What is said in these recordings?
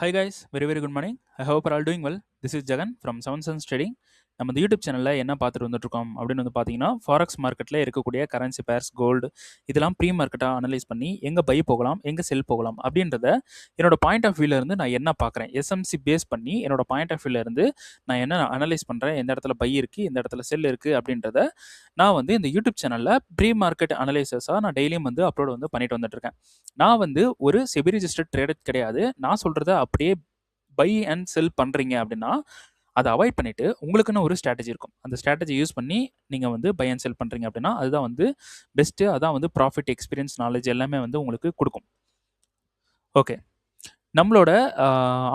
Hi guys, very good morning. I hope you're all doing well. This is Jagan from Seven Suns Trading. நம்ம இந்த YouTube சேனலில் என்ன பார்த்துட்டு வந்துட்டுருக்கோம் அப்படின்னு பார்த்தீங்கன்னா ஃபாரெக்ஸ் மார்க்கெட்டில் இருக்கக்கூடிய கரன்சி பேர்ஸ் கோல்டு இதெல்லாம் ப்ரீ மார்க்கெட்டாக அனலைஸ் பண்ணி எங்கே பை போகலாம் எங்கே செல் போகலாம் அப்படின்றத என்னோட பாயிண்ட் ஆஃப் வியூலேருந்து நான் என்ன பார்க்குறேன் எஸ்எம்சி பேஸ் பண்ணி என்னோட பாயிண்ட் ஆஃப் வியூலேருந்து நான் என்ன அனலைஸ் பண்ணுறேன் எந்த இடத்துல பை இருக்குது எந்த இடத்துல செல் இருக்குது அப்படின்றத நான் இந்த யூடியூப் சேனலில் ப்ரீ மார்க்கெட் அனலைசஸாக நான் டெய்லியும் அப்லோட் பண்ணிட்டு வந்துட்டுருக்கேன். நான் ஒரு செபி ரிஜிஸ்டர்ட் ட்ரேடர் கிடையாது. நான் சொல்கிறத அப்படியே பை அண்ட் செல் பண்ணுறீங்க அப்படின்னா அதை அவாய்ட் பண்ணிவிட்டு உங்களுக்குன்னு ஒரு ஸ்ட்ராட்டஜி இருக்கும். அந்த ஸ்ட்ராட்டஜி யூஸ் பண்ணி நீங்கள் பை அண்ட் செல் பண்ணுறீங்க அப்படின்னா அதுதான் பெஸ்ட்டு. அதான் ப்ராஃபிட் எக்ஸ்பீரியன்ஸ் நாலேஜ் எல்லாமே உங்களுக்கு கொடுக்கும். ஓகே, நம்மளோட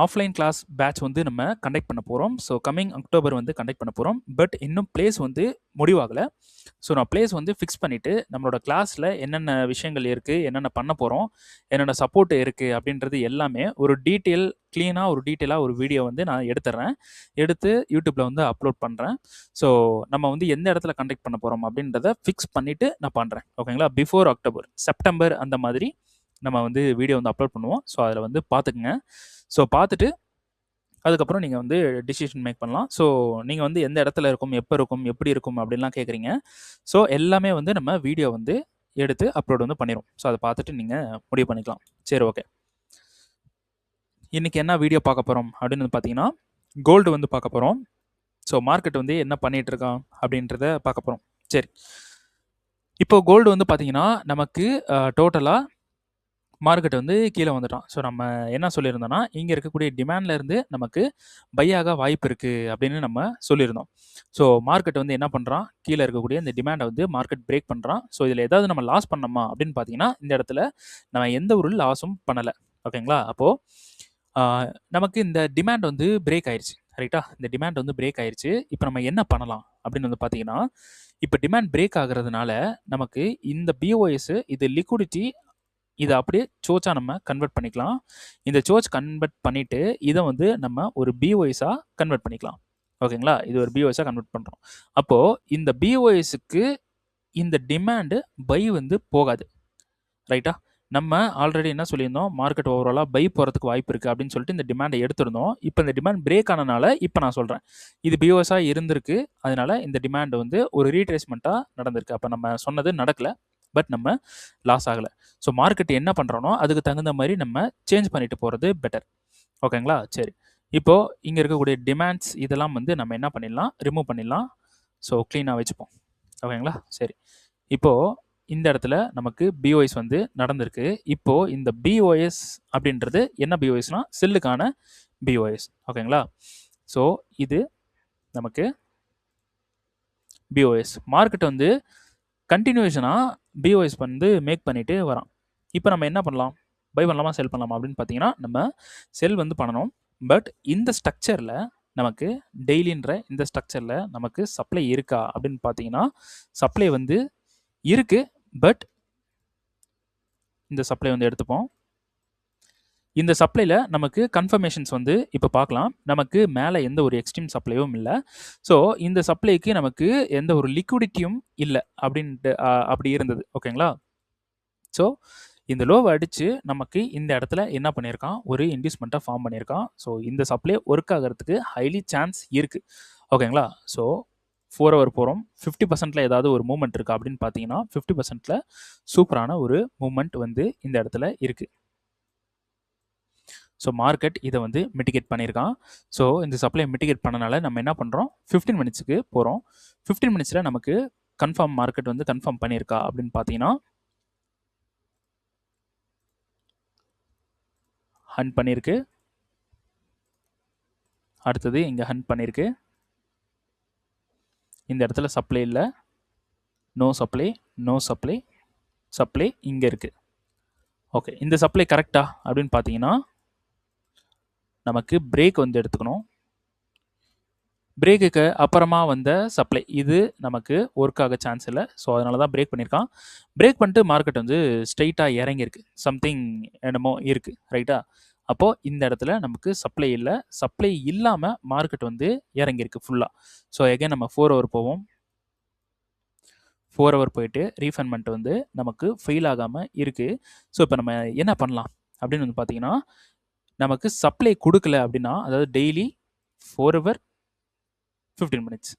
ஆஃப்லைன் கிளாஸ் பேட்ச் நம்ம கண்டக்ட் பண்ண போகிறோம். ஸோ கம்மிங் அக்டோபர் கண்டக்ட் பண்ண போகிறோம். பட் இன்னும் பிளேஸ் முடிவாகலை. ஸோ நான் பிளேஸ் ஃபிக்ஸ் பண்ணிவிட்டு நம்மளோட கிளாஸில் என்னென்ன விஷயங்கள் இருக்குது, என்னென்ன பண்ண போகிறோம், என்னென்ன சப்போர்ட் இருக்குது அப்படின்றது எல்லாமே ஒரு டீட்டெயிலாக ஒரு வீடியோ நான் எடுத்து யூடியூப்பில் அப்லோட் பண்ணுறேன். ஸோ நம்ம எந்த இடத்துல கண்டக்ட் பண்ண போகிறோம் அப்படின்றத ஃபிக்ஸ் பண்ணிவிட்டு நான் பண்ணுறேன். ஓகேங்களா? பிஃபோர் அக்டோபர், செப்டம்பர் அந்த மாதிரி நம்ம வீடியோ அப்லோட் பண்ணுவோம். ஸோ அதில் பார்த்துக்குங்க. ஸோ பார்த்துட்டு அதுக்கப்புறம் நீங்கள் டிசிஷன் மேக் பண்ணலாம். ஸோ நீங்கள் எந்த இடத்துல இருக்கும், எப்போ இருக்கும், எப்படி இருக்கும் அப்படின்லாம் கேட்குறீங்க. ஸோ எல்லாமே நம்ம வீடியோ எடுத்து அப்லோட் பண்ணிடுவோம். ஸோ அதை பார்த்துட்டு நீங்கள் முடிவு பண்ணிக்கலாம். சரி, ஓகே. இன்றைக்கி என்ன வீடியோ பார்க்க போகிறோம் அப்படின்னு பார்த்தீங்கன்னா கோல்டு பார்க்க போகிறோம். ஸோ மார்க்கெட் என்ன பண்ணிகிட்டு இருக்கான் அப்படின்றத பார்க்க போகிறோம். சரி, இப்போ கோல்டு பார்த்தீங்கன்னா நமக்கு டோட்டலாக மார்க்கெட் கீழே வந்துட்டான். ஸோ நம்ம என்ன சொல்லியிருந்தோம்னா இங்கே இருக்கக்கூடிய டிமாண்ட்லேருந்து நமக்கு பையாக வாய்ப்பு இருக்குது அப்படின்னு நம்ம சொல்லியிருந்தோம். ஸோ மார்க்கெட் என்ன பண்ணுறான், கீழே இருக்கக்கூடிய இந்த டிமாண்டை மார்க்கெட் பிரேக் பண்ணுறான். ஸோ இதில் ஏதாவது நம்ம லாஸ் பண்ணோமா அப்படின்னு பார்த்தீங்கன்னா இந்த இடத்துல நம்ம எந்த ஒரு லாஸும் பண்ணலை. ஓகேங்களா? அப்போது நமக்கு இந்த டிமாண்ட் பிரேக் ஆயிடுச்சு. ரைட்டா? இந்த டிமாண்ட் பிரேக் ஆயிடுச்சு. இப்போ நம்ம என்ன பண்ணலாம் அப்படின்னு பார்த்தீங்கன்னா இப்போ டிமாண்ட் பிரேக் ஆகுறதுனால நமக்கு இந்த பிஓஎஸ் இது லிக்விடிட்டி இதை அப்படியே சோச்சாக நம்ம கன்வெர்ட் பண்ணிக்கலாம். இந்த சோச் கன்வெர்ட் பண்ணிவிட்டு இதை நம்ம ஒரு பிஓஎஸாக கன்வெர்ட் பண்ணிக்கலாம். ஓகேங்களா? இது ஒரு பிஓஎஸாக கன்வெர்ட் பண்ணுறோம். அப்போது இந்த பிஓஎஸுக்கு இந்த டிமாண்டு பை போகாது. ரைட்டா? நம்ம ஆல்ரெடி என்ன சொல்லியிருந்தோம், மார்க்கெட் ஓவராலாக பை போகிறதுக்கு வாய்ப்பு இருக்குது அப்படின்னு சொல்லிட்டு இந்த டிமாண்டை எடுத்திருந்தோம். இப்போ இந்த டிமாண்ட் பிரேக் ஆனனால இப்போ நான் சொல்கிறேன் இது பிஓஎஸாக இருந்திருக்கு. அதனால இந்த டிமாண்ட் ஒரு ரீட்ரேஸ்மெண்ட்டாக நடந்திருக்கு. அப்போ நம்ம சொன்னது நடக்கலை, பட் நம்ம லாஸ் ஆகலை. ஸோ மார்க்கெட் என்ன பண்ணுறோனோ அதுக்கு தகுந்த மாதிரி நம்ம சேஞ்ச் பண்ணிட்டு போகிறது பெட்டர். ஓகேங்களா? சரி, இப்போது இங்கே இருக்கக்கூடிய டிமாண்ட்ஸ் இதெல்லாம் நம்ம என்ன பண்ணிடலாம், ரிமூவ் பண்ணிடலாம். ஸோ க்ளீனாக வச்சுப்போம். ஓகேங்களா? சரி, இப்போது இந்த இடத்துல நமக்கு பிஓஎஸ் நடந்திருக்கு. இப்போது இந்த பிஓஎஸ் அப்படின்றது என்ன பிஓஎஸ்னால் செல்லுக்கான பிஓஎஸ். ஓகேங்களா? ஸோ இது நமக்கு பிஓஎஸ். மார்க்கெட் கண்டினியூஷனாக பிஓஎஸ் மேக் பண்ணிட்டு வரான். இப்போ நம்ம என்ன பண்ணலாம், பை பண்ணலாமா செல் பண்ணலாமா அப்படின்னு பார்த்தீங்கன்னா நம்ம செல் பண்ணணும். பட் இந்த ஸ்ட்ரக்சரில் நமக்கு டெய்லின்ற இந்த ஸ்ட்ரக்சரில் நமக்கு சப்ளை இருக்கா அப்படின்னு பார்த்தீங்கன்னா சப்ளை இருக்குது. பட் இந்த சப்ளை எடுத்துப்போம். இந்த சப்ளையில் நமக்கு கன்ஃபர்மேஷன்ஸ் இப்போ பார்க்கலாம். நமக்கு மேலே எந்த ஒரு எக்ஸ்ட்ரீம் சப்ளையும் இல்லை. ஸோ இந்த சப்ளைக்கு நமக்கு எந்த ஒரு லிக்விடிட்டியும் இல்லை அப்படின்ட்டு அப்படி இருந்தது. ஓகேங்களா? ஸோ இந்த லோவை அடித்து நமக்கு இந்த இடத்துல என்ன பண்ணியிருக்கான், ஒரு இன்டியூஸ்மெண்ட்டை ஃபார்ம் பண்ணியிருக்கான். ஸோ இந்த சப்ளை ஒர்க் ஆகிறதுக்கு ஹைலி சான்ஸ் இருக்குது. ஓகேங்களா? ஸோ 4 ஹவர் போகிறோம். 50%ல் ஏதாவது ஒரு மூவ்மெண்ட் இருக்கா அப்படின்னு பார்த்தீங்கன்னா 50%ல் சூப்பரான ஒரு மூவ்மெண்ட் இந்த இடத்துல இருக்குது. ஸோ மார்க்கெட் இதை மிட்டிகேட் பண்ணியிருக்கான். ஸோ இந்த சப்ளை மிட்டிகேட் பண்ணனால நம்ம என்ன பண்ணுறோம், 15 மினிட்ஸுக்கு போகிறோம். 15 மினிட்ஸில் நமக்கு கன்ஃபார்ம் மார்க்கெட் கன்ஃபார்ம் பண்ணியிருக்கா அப்படின்னு பார்த்தீங்கன்னா ஹண்ட் பண்ணியிருக்கு. அடுத்தது இங்கே ஹண்ட் பண்ணியிருக்கு. இந்த இடத்துல சப்ளை இல்லை, no supply, no supply, supply இங்கே இருக்குது. ஓகே, இந்த சப்ளை கரெக்டா அப்படின்னு பார்த்தீங்கன்னா நமக்கு பிரேக் எடுத்துக்கணும். பிரேக்குக்கு அப்புறமா சப்ளை இது நமக்கு ஒர்க் ஆக சான்ஸ் இல்லை. ஸோ அதனால தான் பிரேக் பண்ணியிருக்கான். பிரேக் பண்ணிட்டு மார்க்கெட் ஸ்ட்ரெயிட்டாக இறங்கியிருக்கு. சம்திங் என்னமோ இருக்குது. ரைட்டா? அப்போது இந்த இடத்துல நமக்கு சப்ளை இல்லை. சப்ளை இல்லாமல் மார்க்கெட் இறங்கியிருக்கு ஃபுல்லாக. ஸோ எகைன் நம்ம 4 ஹவர் போவோம். 4 ஹவர் போயிட்டு ரீஃபண்ட்மெண்ட் நமக்கு ஃபெயில் ஆகாமல் இருக்குது. ஸோ இப்போ நம்ம என்ன பண்ணலாம் அப்படின்னு பார்த்தீங்கன்னா நமக்கு சப்ளை கொடுக்கல அப்படின்னா, அதாவது டெய்லி 4 ஹவர் 15 மினிட்ஸ்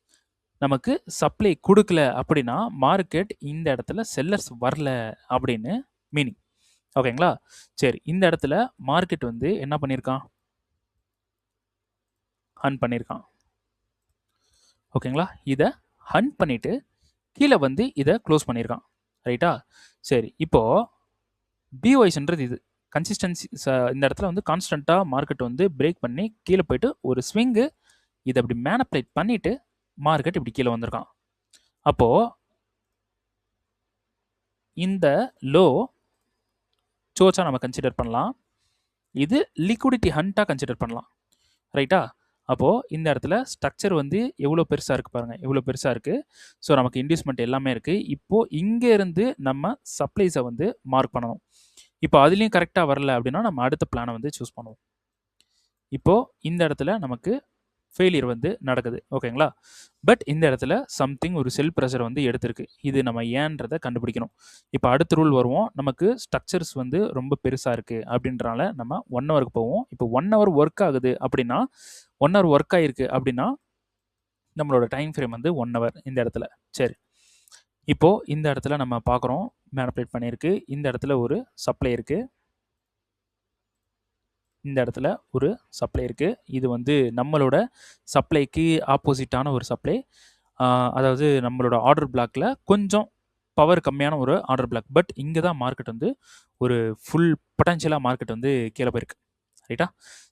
நமக்கு சப்ளை கொடுக்கல அப்படின்னா மார்க்கெட் இந்த இடத்துல செல்லர்ஸ் வரல அப்படின்னு மீனிங். ஓகேங்களா? சரி, இந்த இடத்துல மார்க்கெட் வந்து என்ன பண்ணியிருக்கான்? ஹண்ட் பண்ணியிருக்கான். ஓகேங்களா? இதை ஹண்ட் பண்ணிட்டு கீழே வந்து இதை க்ளோஸ் பண்ணியிருக்கான். ரைட்டா? சரி, இப்போ பிஒய்ஸ்ன்றது இது கன்சிஸ்டன்சி. இந்த இடத்துல வந்து கான்ஸ்டண்ட்டாக மார்க்கெட் வந்து பிரேக் பண்ணி கீழே போயிட்டு ஒரு ஸ்விங்கு இதை அப்படி மேனிப்புலேட் பண்ணிட்டு மார்க்கெட் இப்படி கீழே வந்திருக்கான். அப்போ இந்த லோ சோர்ஸாக நம்ம கன்சிடர் பண்ணலாம். இது லிக்விடிட்டி ஹண்ட்டாக கன்சிடர் பண்ணலாம். ரைட்டா? அப்போது இந்த இடத்துல ஸ்ட்ரக்சர் வந்து எவ்வளோ பெருசாக இருக்குது பாருங்கள், எவ்வளோ பெருசாக இருக்குது. ஸோ நமக்கு இன்டியூஸ்மெண்ட் எல்லாமே இருக்குது. இப்போது இங்கேருந்து நம்ம சப்ளைஸை வந்து மார்க் பண்ணணும். இப்போ அதுலேயும் கரெக்டாக வரல அப்படின்னா நம்ம அடுத்த பிளானை வந்து சூஸ் பண்ணுவோம். இப்போது இந்த இடத்துல நமக்கு ஃபெயிலியர் வந்து நடக்குது. ஓகேங்களா? பட் இந்த இடத்துல சம்திங் ஒரு செல் ப்ரெஷர் வந்து எடுத்திருக்கு. இது நம்ம ஏன்றதை கண்டுபிடிக்கணும். இப்போ அடுத்த ரூல் வருவோம். நமக்கு ஸ்ட்ரக்சர்ஸ் வந்து ரொம்ப பெருசாக இருக்குது அப்படின்றனால நம்ம 1 ஹவருக்கு போவோம். இப்போ 1 ஹவர் ஒர்க் ஆகுது அப்படின்னா 1 ஹவர் ஒர்க் ஆகிருக்கு அப்படின்னா நம்மளோட டைம் ஃப்ரேம் வந்து 1 ஹவர் இந்த இடத்துல. சரி, இப்போது இந்த இடத்துல நம்ம பார்க்குறோம் மேனிபுலேட் பண்ணியிருக்கு. இந்த இடத்துல ஒரு சப்ளை இருக்குது. இந்த இடத்துல ஒரு சப்ளை இருக்குது. இது வந்து நம்மளோட சப்ளைக்கு ஆப்போசிட்டான ஒரு சப்ளை. அதாவது நம்மளோட ஆர்டர் பிளாக்ல கொஞ்சம் பவர் கம்மியான ஒரு ஆர்டர் பிளாக். பட் இங்கே தான் மார்க்கெட் வந்து ஒரு ஃபுல் பொட்டன்ஷியலாக மார்க்கெட் வந்து கீழே போயிருக்கு. ரைட்டா?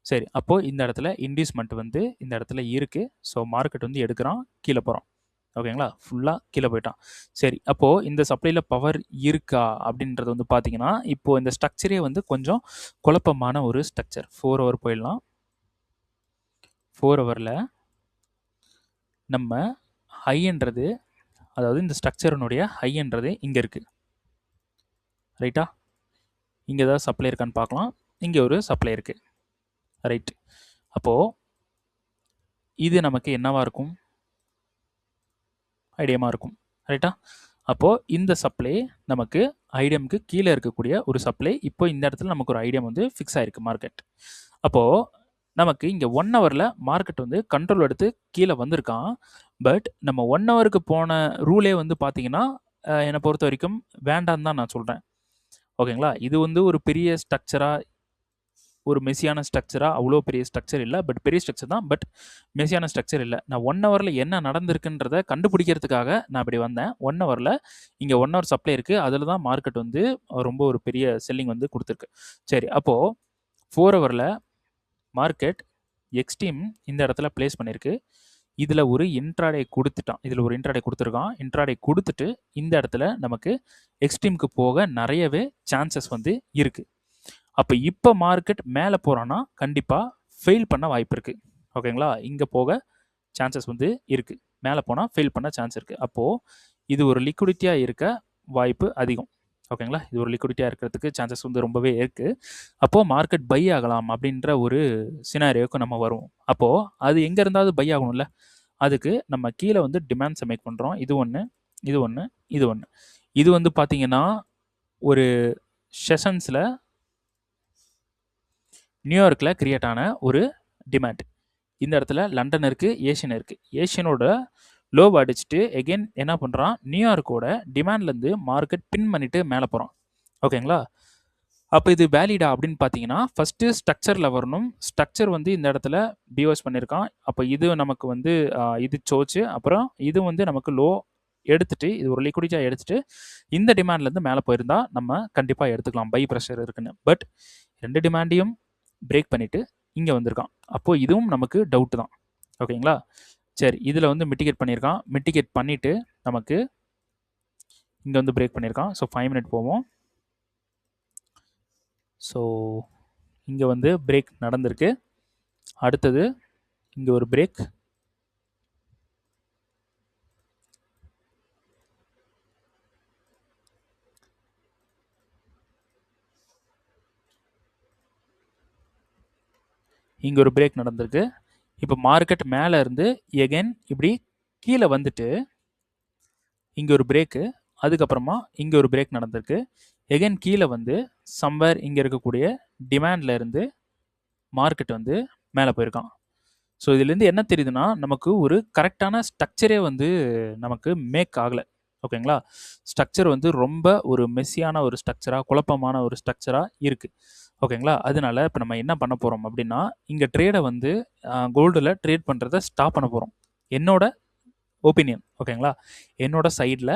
சரி, அப்போது இந்த இடத்துல இன்டியூஸ்மெண்ட் வந்து இந்த இடத்துல இருக்குது. ஸோ மார்க்கெட் வந்து எடுக்கிறான், கீழே போகிறான். ஓகேங்களா? ஃபுல்லாக கீழே போயிட்டான். சரி, அப்போது இந்த சப்ளையில் பவர் இருக்கா அப்படின்றது வந்து பார்த்தீங்கன்னா, இப்போது இந்த ஸ்ட்ரக்சரே வந்து கொஞ்சம் குழப்பமான ஒரு ஸ்ட்ரக்சர். 4 ஹவர் போயிடலாம். 4 ஹவரில் நம்ம ஹைன்றது, அதாவது இந்த ஸ்ட்ரக்சரினுடைய ஹைன்றது இங்கே இருக்குது. ரைட்டா? இங்கே ஏதாவது சப்ளை இருக்கான்னு பார்க்கலாம். இங்கே ஒரு சப்ளை இருக்குது. ரைட். அப்போது இது நமக்கு என்னவாக இருக்கும்? ஐடியமாக இருக்கும். ரைட்டா? அப்போது இந்த சப்ளை நமக்கு ஐடியமுக்கு கீழே இருக்கக்கூடிய ஒரு சப்ளை. இப்போ இந்த இடத்துல நமக்கு ஒரு ஐடியம் வந்து ஃபிக்ஸ் ஆகிருக்கு மார்க்கெட். அப்போது நமக்கு இங்கே 1 ஹவரில் மார்க்கெட் வந்து கண்ட்ரோல் எடுத்து கீழே வந்திருக்கான். பட் நம்ம 1 ஹவருக்கு போன ரூலே வந்து பார்த்தீங்கன்னா என்னை பொறுத்த வரைக்கும் வேண்டான்னு தான் நான் சொல்கிறேன். ஓகேங்களா? இது வந்து ஒரு பெரிய ஸ்ட்ரக்சராக, ஒரு மெஸ்ஸியான ஸ்ட்ரக்சராக, அவ்வளோ பெரிய ஸ்ட்ரக்சர் இல்லை. பட் பெரிய ஸ்ட்ரக்சர் தான், பட் மெஸ்ஸியான ஸ்ட்ரக்சர் இல்லை. நான் 1 ஹவரில் என்ன நடந்திருக்குன்றதை கண்டுபிடிக்கிறதுக்காக நான் இப்படி வந்தேன். 1 ஹவரில் இங்கே 1 ஹவர் சப்ளை இருக்குது. அதில் தான் மார்க்கெட் வந்து ரொம்ப ஒரு பெரிய செல்லிங் வந்து கொடுத்துருக்கு. சரி, அப்போது 4 ஹவரில் மார்க்கெட் எக்ஸ்ட்ரீம் இந்த இடத்துல பிளேஸ் பண்ணியிருக்கு. இதில் ஒரு இன்ட்ராடே கொடுத்துட்டான். இதில் ஒரு இன்ட்ராடே கொடுத்துருக்கான். இன்ட்ராடே கொடுத்துட்டு இந்த இடத்துல நமக்கு எக்ஸ்ட்ரீமுக்கு போக நிறையவே சான்சஸ் வந்து இருக்குது. அப்போ இப்போ மார்க்கெட் மேலே போகிறான்னா கண்டிப்பாக ஃபெயில் பண்ண வாய்ப்பு இருக்குது. ஓகேங்களா? இங்கே போக சான்சஸ் வந்து இருக்குது. மேலே போனால் ஃபெயில் பண்ண சான்ஸ் இருக்குது. அப்போது இது ஒரு லிக்விடிட்டியாக இருக்க வாய்ப்பு அதிகம். ஓகேங்களா? இது ஒரு லிக்விடிட்டியாக இருக்கிறதுக்கு சான்சஸ் வந்து ரொம்பவே இருக்குது. அப்போது மார்க்கெட் பை ஆகலாம் அப்படின்ற ஒரு சினாரியோக்கு நம்ம வருவோம். அப்போது அது எங்கே இருந்தாவது பை ஆகணும்ல, அதுக்கு நம்ம கீழே வந்து டிமாண்ட்ஸை மேக் பண்ணுறோம். இது ஒன்று, இது ஒன்று, இது ஒன்று. இது வந்து பார்த்தீங்கன்னா ஒரு செஷன்ஸில் நியூயார்க்கில் கிரியேட் ஆன ஒரு டிமாண்ட். இந்த இடத்துல லண்டன் இருக்குது, ஏஷியன் இருக்குது. ஏஷியனோட லோவ் அடிச்சுட்டு எகெயின் என்ன பண்ணுறான், நியூயார்க்கோட டிமாண்ட்லேருந்து மார்க்கெட் பின் பண்ணிவிட்டு மேலே போகிறான். ஓகேங்களா? அப்போ இது வேலிடா அப்படின்னு பார்த்தீங்கன்னா ஃபஸ்ட்டு ஸ்ட்ரக்சரில் வரணும். ஸ்ட்ரக்சர் வந்து இந்த இடத்துல பிஓஎஸ் பண்ணியிருக்கான். அப்போ இது நமக்கு வந்து இது சோச்சு. அப்புறம் இது வந்து நமக்கு லோ எடுத்துகிட்டு, இது ஒரு லிக்விடிட்டியாக எடுத்துகிட்டு இந்த டிமாண்ட்லேருந்து மேலே போயிருந்தா நம்ம கண்டிப்பாக எடுத்துக்கலாம், பை ப்ரெஷர் இருக்குன்னு. பட் 2 டிமாண்டையும் பிரேக் பண்ணிவிட்டு இங்கே வந்திருக்கான். அப்போது இதுவும் நமக்கு டவுட்டு தான். ஓகேங்களா? சரி, இதில் வந்து மிட்டிகேட் பண்ணியிருக்கான். மிட்டிகேட் பண்ணிவிட்டு நமக்கு இங்கே வந்து பிரேக் பண்ணியிருக்கான். ஸோ 5 மினிட் போவோம். ஸோ இங்கே வந்து பிரேக் நடந்திருக்கு. அடுத்தது இங்கே ஒரு பிரேக். இங்கே ஒரு பிரேக் நடந்திருக்கு. இப்போ மார்க்கெட் மேலே இருந்து எகெயின் இப்படி கீழே வந்துட்டு இங்கே ஒரு பிரேக்கு, அதுக்கப்புறமா இங்கே ஒரு பிரேக் நடந்திருக்கு. எகெயின் கீழே வந்து சம்வேர் இங்கே இருக்கக்கூடிய டிமாண்டில் இருந்து மார்க்கெட் வந்து மேலே போயிருக்கான். ஸோ இதுலேருந்து என்ன தெரியுதுன்னா, நமக்கு ஒரு கரெக்டான ஸ்ட்ரக்சரே வந்து நமக்கு மேக் ஆகலை. ஓகேங்களா? ஸ்ட்ரக்சர் வந்து ரொம்ப ஒரு மெஸ்ஸியான ஒரு ஸ்ட்ரக்சராக, குழப்பமான ஒரு ஸ்ட்ரக்சராக இருக்குது. ஓகேங்களா? அதனால இப்போ நம்ம என்ன பண்ண போகிறோம் அப்படின்னா, இங்கே ட்ரேடை வந்து கோல்டில் ட்ரேட் பண்ணுறதை ஸ்டாப் பண்ண போகிறோம். என்னோட ஒப்பீனியன். ஓகேங்களா? என்னோட சைடில்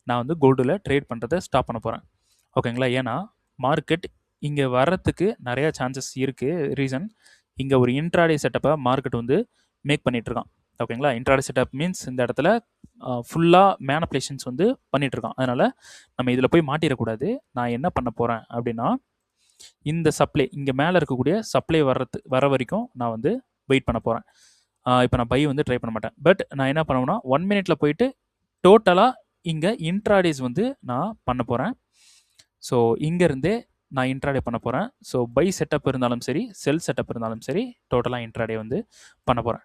நான் வந்து கோல்டில் ட்ரேட் பண்ணுறதை ஸ்டாப் பண்ண போகிறேன். ஓகேங்களா? ஏன்னா மார்க்கெட் இங்கே வர்றதுக்கு நிறையா சான்சஸ் இருக்குது. ரீசன், இங்கே ஒரு இன்ட்ராடே செட்டப்பை மார்க்கெட் வந்து மேக் பண்ணிகிட்ருக்கான். ஓகேங்களா? இன்ட்ராடே செட்டப் மீன்ஸ் இந்த இடத்துல ஃபுல்லாக மேனிப்புலேஷன்ஸ் வந்து பண்ணிகிட்ருக்கான். அதனால் நம்ம இதில் போய் மாட்டிடக்கூடாது. நான் என்ன பண்ண போகிறேன் அப்படின்னா, இந்த சப்ளை இங்கே மேலே இருக்கக்கூடிய சப்ளை வர வரைக்கும் நான் வந்து வெயிட் பண்ண போகிறேன். இப்போ நான் பை வந்து ட்ரை பண்ண மாட்டேன். பட் நான் என்ன பண்ணுவேன்னா 1 மினிட்ல போயிட்டு டோட்டலாக இங்கே இன்ட்ராடேஸ் வந்து நான் பண்ண போகிறேன். ஸோ இங்கேருந்தே நான் இன்ட்ராடே பண்ண போகிறேன். ஸோ பை செட்டப் இருந்தாலும் சரி, செல் செட்டப் இருந்தாலும் சரி, டோட்டலாக இன்ட்ராடே வந்து பண்ண போகிறேன்.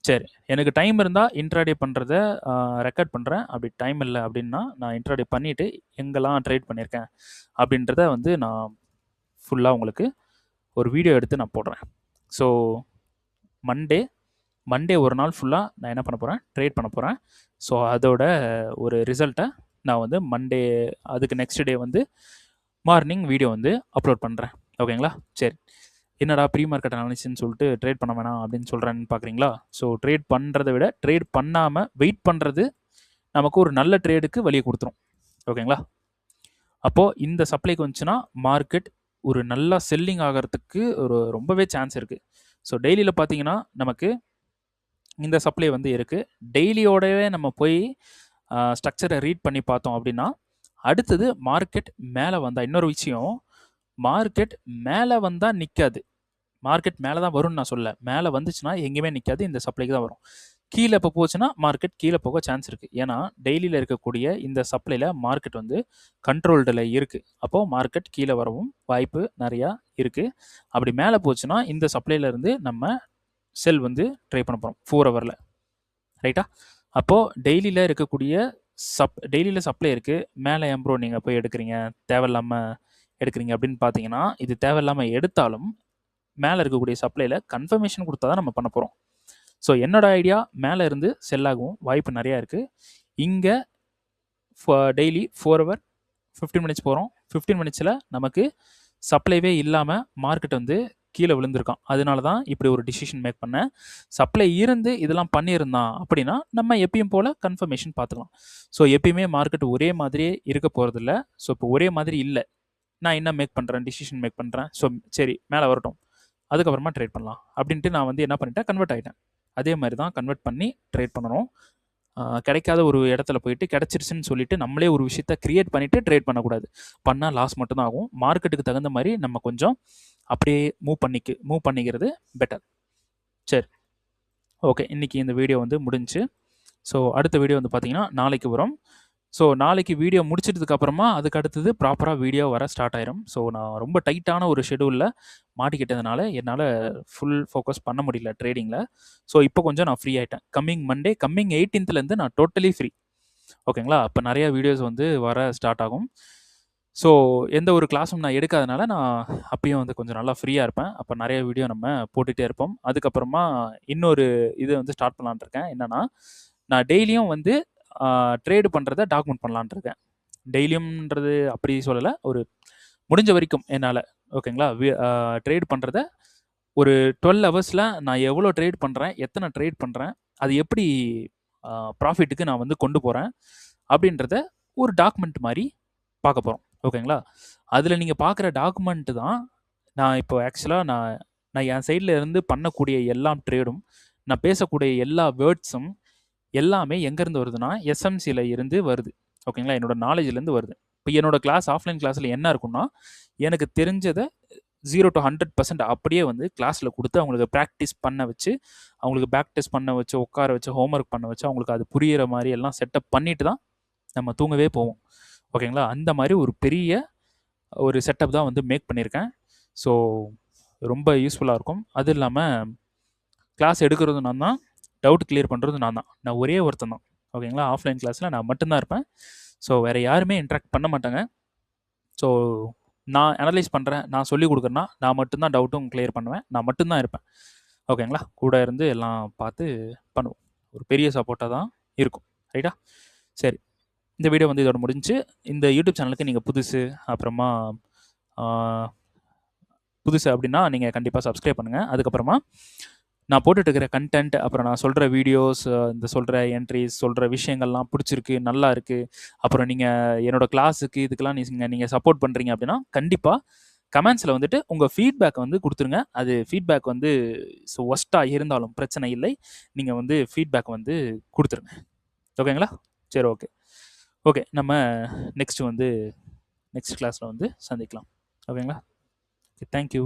சரி, எனக்கு டைம் இருந்தால் இன்ட்ராடே பண்ணுறத ரெக்கார்ட் பண்ணுறேன். அப்படி டைம் இல்லை அப்படின்னா நான் இன்ட்ராடே பண்ணிவிட்டு எங்கெல்லாம் ட்ரேட் பண்ணியிருக்கேன் அப்படின்றத வந்து நான் ஃபுல்லாக உங்களுக்கு ஒரு வீடியோ எடுத்து நான் போடுறேன். ஸோ மண்டே ஒரு நாள் ஃபுல்லாக நான் என்ன பண்ண போகிறேன், ட்ரேட் பண்ண போகிறேன். ஸோ அதோட ஒரு ரிசல்ட்டை நான் வந்து மண்டே அதுக்கு நெக்ஸ்ட் டே வந்து மார்னிங் வீடியோ வந்து அப்லோட் பண்ணுறேன். ஓகேங்களா? சரி, என்னடா ப்ரீ மார்க்கெட் அனாலிசிஸ்ன்னு சொல்லிட்டு ட்ரேட் பண்ண வேணாம் அப்படின்னு சொல்கிறேன்னு பார்க்குறீங்களா? ஸோ ட்ரேட் பண்ணுறதை விட ட்ரேட் பண்ணாமல் வெயிட் பண்ணுறது நமக்கு ஒரு நல்ல ட்ரேடுக்கு வழியை கொடுத்துரும். ஓகேங்களா? அப்போது இந்த சப்ளைக்கு வந்துச்சுன்னா மார்க்கெட் ஒரு நல்லா செல்லிங் ஆகிறதுக்கு ஒரு ரொம்பவே சான்ஸ் இருக்குது. ஸோ டெய்லியில் பார்த்தீங்கன்னா நமக்கு இந்த சப்ளை வந்து இருக்குது. டெய்லியோடவே நம்ம போய் ஸ்ட்ரக்சரை ரீட் பண்ணி பார்த்தோம் அப்படின்னா, அடுத்தது மார்க்கெட் மேலே வந்தால், இன்னொரு விஷயம், மார்க்கெட் மேலே வந்தால் நிற்காது. மார்க்கெட் மேலே தான் வரும்னு நான் சொல்ல. மேலே வந்துச்சுன்னா எங்கேயுமே நிற்காது, இந்த சப்ளைக்கு தான் வரும். கீழே இப்போ போச்சுன்னா மார்க்கெட் கீழே போக சான்ஸ் இருக்குது. ஏன்னா டெய்லியில் இருக்கக்கூடிய இந்த சப்ளையில் மார்க்கெட் வந்து கண்ட்ரோல்டில் இருக்குது. அப்போது மார்க்கெட் கீழே வரவும் வாய்ப்பு நிறையா இருக்குது. அப்படி மேலே போச்சுன்னா இந்த சப்ளையிலேருந்து நம்ம செல் வந்து ட்ரை பண்ண போகிறோம் 4 ஹவரில். ரைட்டா? அப்போது டெய்லியில் இருக்கக்கூடிய டெய்லியில் சப்ளை இருக்குது. மேலே ஏன் ப்ரோ நீங்கள் போய் எடுக்கிறீங்க, தேவையில்லாமல் எடுக்கிறீங்க அப்படின்னு பார்த்தீங்கன்னா, இது தேவையில்லாமல் எடுத்தாலும் மேலே இருக்கக்கூடிய சப்ளையில் கன்ஃபர்மேஷன் கொடுத்தா தான் நம்ம பண்ண போகிறோம். ஸோ என்னோட ஐடியா, மேலே இருந்து செல்லாகவும் வாய்ப்பு நிறையா இருக்குது. இங்கே டெய்லி 4 ஹவர் 15 மினிட்ஸ் போகிறோம். 15 மினிட்ஸில் நமக்கு சப்ளைவே இல்லாமல் மார்க்கெட் வந்து கீழே விழுந்திருக்கான். அதனால தான் இப்படி ஒரு டிசிஷன் மேக் பண்ணேன். சப்ளை இருந்து இதெல்லாம் பண்ணியிருந்தான் அப்படின்னா நம்ம எப்பயும் போல் கன்ஃபர்மேஷன் பார்த்துக்கலாம். ஸோ எப்பயுமே மார்க்கெட் ஒரே மாதிரியே இருக்க போகிறதில்ல. ஸோ இப்போ ஒரே மாதிரி இல்லை. நான் என்ன மேக் பண்ணுறேன், டிசிஷன் மேக் பண்ணுறேன். ஸோ சரி, மேலே வரட்டும், அதுக்கப்புறமா ட்ரேட் பண்ணலாம் அப்படின்ட்டு நான் வந்து என்ன பண்ணிட்டேன், கன்வெர்ட் ஆகிட்டேன். அதே மாதிரி தான் கன்வெர்ட் பண்ணி ட்ரேட் பண்ணணும். கிடைக்காத ஒரு இடத்துல போயிட்டு கிடச்சிருச்சுன்னு சொல்லிட்டு நம்மளே ஒரு விஷயத்த க்ரியேட் பண்ணிவிட்டு ட்ரேட் பண்ணக்கூடாது. பண்ணால் லாஸ் மட்டும்தான் ஆகும். மார்க்கெட்டுக்கு தகுந்த மாதிரி நம்ம கொஞ்சம் அப்படியே மூவ் பண்ணிக்கிறது பெட்டர். சரி, ஓகே, இன்றைக்கி இந்த வீடியோ வந்து முடிஞ்சு. ஸோ அடுத்த வீடியோ வந்து பார்த்திங்கன்னா நாளைக்கு வரும். ஸோ நாளைக்கு வீடியோ முடிச்சிட்டதுக்கப்புறமா அதுக்கு அடுத்தது ப்ராப்பராக வீடியோ வர ஸ்டார்ட் ஆயிரும். ஸோ நான் ரொம்ப டைட்டான ஒரு ஷெடியூலில் மாட்டிக்கிட்டதுனால என்னால் ஃபுல் ஃபோக்கஸ் பண்ண முடியல ட்ரேடிங்கில். ஸோ இப்போ கொஞ்சம் நான் ஃப்ரீ ஆகிட்டேன். கம்மிங் 18th நான் டோட்டலி ஃப்ரீ. ஓகேங்களா? அப்போ நிறையா வீடியோஸ் வந்து வர ஸ்டார்ட் ஆகும். ஸோ எந்த ஒரு கிளாஸும் நான் எடுக்காதனால நான் அப்பயும் வந்து கொஞ்சம் நல்லா ஃப்ரீயாக இருப்பேன். அப்போ நிறைய வீடியோ நம்ம போட்டுகிட்டே இருப்போம். அதுக்கப்புறமா இன்னொரு இது வந்து ஸ்டார்ட் பண்ணலான்னு இருக்கேன். என்னென்னா, நான் டெய்லியும் வந்து ட்ரேடு பண்ணுறத டாக்குமெண்ட் பண்ணலான்ட்டு இருக்கேன். டெய்லியும்ன்றது அப்படி சொல்லலை, ஒரு முடிஞ்ச வரைக்கும் என்னால். ஓகேங்களா? ட்ரேட் பண்ணுறத ஒரு 12 ஹவர்ஸில் நான் எவ்வளோ ட்ரேட் பண்ணுறேன், எத்தனை ட்ரேட் பண்ணுறேன், அது எப்படி ப்ராஃபிட்டுக்கு நான் வந்து கொண்டு போகிறேன் அப்படின்றத ஒரு டாக்குமெண்ட் மாதிரி பார்க்க போகிறோம். ஓகேங்களா? அதில் நீங்கள் பார்க்குற டாக்குமெண்ட்டு தான் நான் இப்போ ஆக்சுவலாக நான் என் சைடில் இருந்து பண்ணக்கூடிய எல்லா ட்ரேடும், நான் பேசக்கூடிய எல்லா வேர்ட்ஸும் எல்லாமே எங்கேருந்து வருதுன்னா எஸ்எம்சியில் இருந்து வருது. ஓகேங்களா? என்னோட நாலேஜ்லேருந்து வருது. இப்போ என்னோடய கிளாஸ், ஆஃப்லைன் கிளாஸில் என்ன இருக்குன்னா, எனக்கு தெரிஞ்சதை 0 to 100% அப்படியே வந்து கிளாஸில் கொடுத்து அவங்களுக்கு ப்ராக்டிஸ் பண்ண வச்சு, அவங்களுக்கு பேக் டெஸ்ட் பண்ண வச்சு, உட்கார வச்சு, ஹோம்ஒர்க் பண்ண வச்சு, அவங்களுக்கு அது புரிகிற மாதிரி எல்லாம் செட்டப் பண்ணிட்டு தான் நம்ம தூங்கவே போவோம். ஓகேங்களா? அந்த மாதிரி ஒரு பெரிய ஒரு செட்டப் தான் வந்து மேக் பண்ணியிருக்கேன். ஸோ ரொம்ப யூஸ்ஃபுல்லாக இருக்கும். அது இல்லாமல் கிளாஸ் எடுக்கிறதும் நான் தான், டவுட் கிளியர் பண்ணுறதும் நான் தான். நான் ஒரே ஒருத்தன் தான். ஓகேங்களா? ஆஃப்லைன் கிளாஸில் நான் மட்டும்தான் இருப்பேன். ஸோ வேறு யாருமே இன்ட்ராக்ட் பண்ண மாட்டாங்க. ஸோ நான் அனலைஸ் பண்ணுறேன், நான் சொல்லிக் கொடுக்குறேன்னா, நான் மட்டும்தான் டவுட்டும் கிளியர் பண்ணுவேன். நான் மட்டும்தான் இருப்பேன். ஓகேங்களா? கூட இருந்து எல்லாம் பார்த்து பண்ணுவோம். ஒரு பெரிய சப்போர்ட்டாக தான் இருக்கும். ரைட்டா? சரி. இந்த வீடியோ வந்து இதோட முடிஞ்சுச்சு. இந்த யூடியூப் சேனலுக்கு நீங்கள் புதுசு, அப்புறமா புதுசு அப்படின்னா நீங்கள் கண்டிப்பாக சப்ஸ்கிரைப் பண்ணுங்கள். அதுக்கப்புறமா நான் போட்டுட்டு இருக்கிற கண்டென்ட், அப்புறம் நான் சொல்கிற வீடியோஸ், இந்த சொல்கிற என்ட்ரிஸ், சொல்கிற விஷயங்கள்லாம் பிடிச்சிருக்கு, நல்லா இருக்குது, அப்புறம் நீங்கள் என்னோட கிளாஸுக்கு இதுக்கெல்லாம் நீங்கள் சப்போர்ட் பண்ணுறீங்க அப்படின்னா கண்டிப்பாக கமெண்ட்ஸில் வந்துட்டு உங்கள் ஃபீட்பேக் வந்து கொடுத்துருங்க. அது ஃபீட்பேக் வந்து ஒஸ்ட்டாக இருந்தாலும் பிரச்சனை இல்லை. நீங்கள் வந்து ஃபீட்பேக் வந்து கொடுத்துருங்க. ஓகேங்களா? சரி, ஓகே. ஓகே, நம்ம நெக்ஸ்ட் கிளாஸில் வந்து சந்திக்கலாம். ஓகேங்களா? Okay, thank you.